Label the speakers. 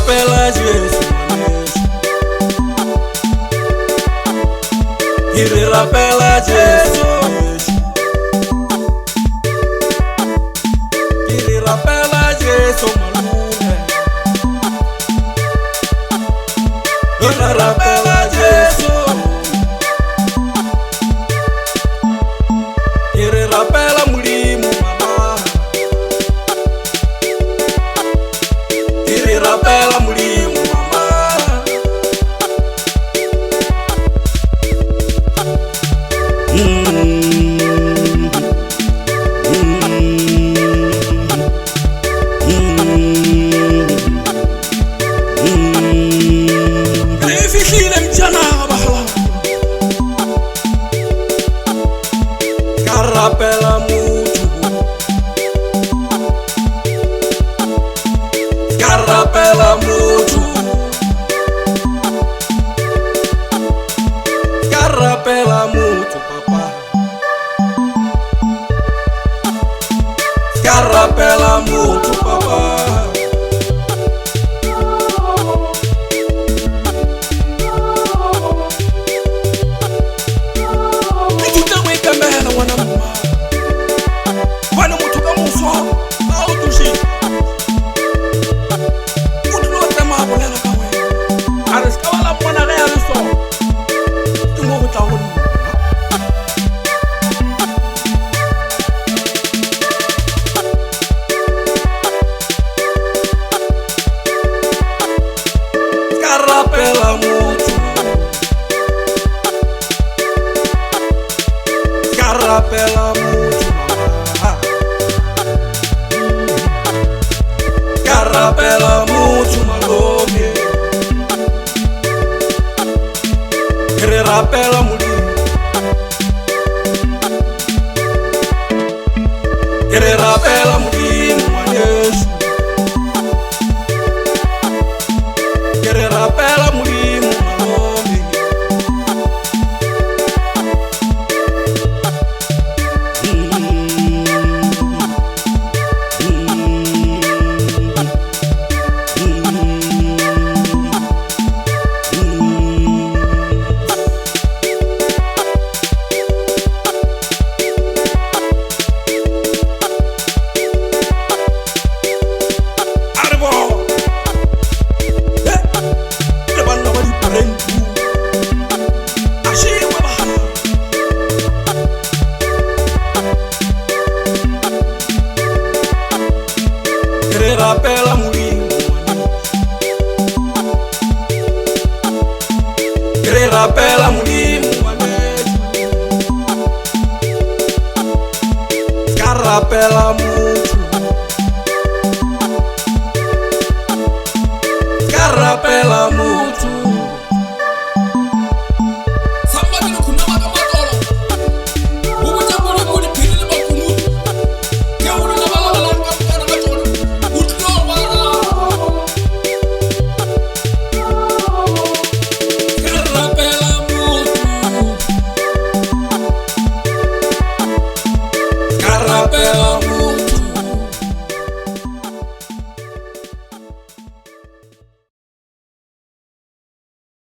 Speaker 1: rapela Jesu manejo. Kiri rapela Jesu manejo. Kiri rapela Jesu malume. Kiri rapela Jesu. Kiri rapela mulimu mama. Kiri rapela mulimu mama. Ifihlile mjana bahala. Karapela mutu. Karapela mutu. Karapela mutu papa. Karapela mutu papa. Wana mutu kama uswa au tushi utulote mabolela kawe ariska wala mwana gaya riso tungo utahuni karapela mutu karapela mutu Karapela mutu malome. Kiri rapela mulimu. Kiri rapela mulimu manejo. Kiri rapela mulimu malome. Kiri rapela mulimu. Kiri rapela mulimu manejo. Karapela mutu. Karapela mutu.